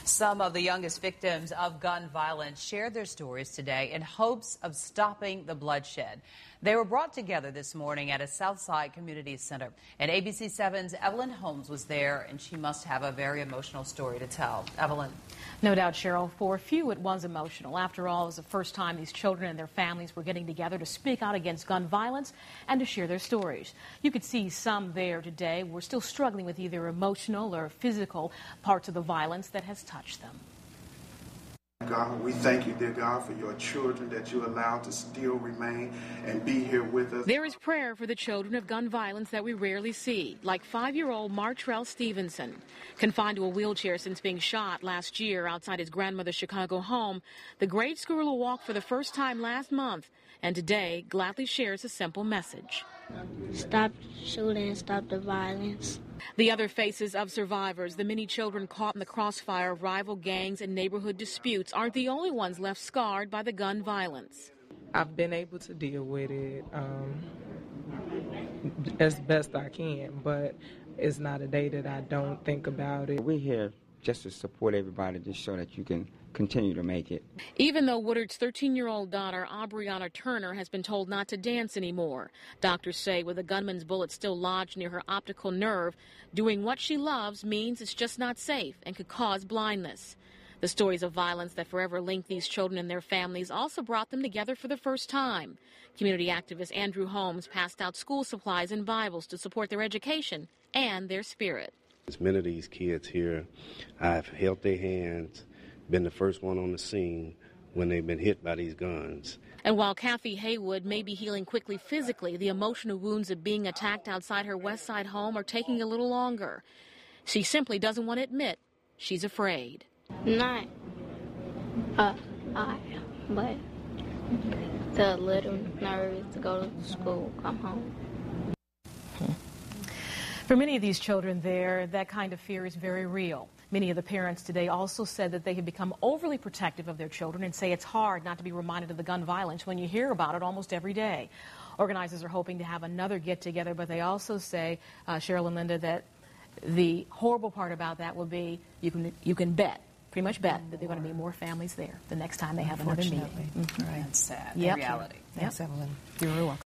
Some of the youngest victims of gun violence shared their stories today in hopes of stopping the bloodshed. They were brought together this morning at a Southside Community Center. And ABC7's Evelyn Holmes was there, and she must have a very emotional story to tell. Evelyn. No doubt, Cheryl. For a few, it was emotional. After all, it was the first time these children and their families were getting together to speak out against gun violence and to share their stories. You could see some there today were still struggling with either emotional or physical parts of the violence that has touched them. God, we thank you, dear God, for your children that you allowed to still remain and be here with us. There is prayer for the children of gun violence that we rarely see, like 5-year-old Martrell Stevenson. Confined to a wheelchair since being shot last year outside his grandmother's Chicago home, the grade schooler walked for the first time last month, and today gladly shares a simple message. Stop shooting, stop the violence. The other faces of survivors, the many children caught in the crossfire of rival gangs and neighborhood disputes, aren't the only ones left scarred by the gun violence. I've been able to deal with it as best I can, but it's not a day that I don't think about it. We're here just to support everybody, just so that you can continue to make it. Even though Woodard's 13-year-old daughter, Aubriana Turner, has been told not to dance anymore. Doctors say with a gunman's bullet still lodged near her optical nerve, doing what she loves means it's just not safe and could cause blindness. The stories of violence that forever linked these children and their families also brought them together for the first time. Community activist Andrew Holmes passed out school supplies and Bibles to support their education and their spirit. As many of these kids here, I've held their hands, been the first one on the scene when they've been hit by these guns. And while Kathy Haywood may be healing quickly physically, the emotional wounds of being attacked outside her West Side home are taking a little longer. She simply doesn't want to admit she's afraid. Not but the little nervous to go to school, come home. For many of these children there, that kind of fear is very real. Many of the parents today also said that they have become overly protective of their children and say it's hard not to be reminded of the gun violence when you hear about it almost every day. Organizers are hoping to have another get-together, but they also say, Cheryl and Linda, that the horrible part about that will be you can bet, pretty much bet, that there are going to be more families there the next time they have another meeting. That's sad. Yep. Reality. Thanks, Evelyn. You're welcome.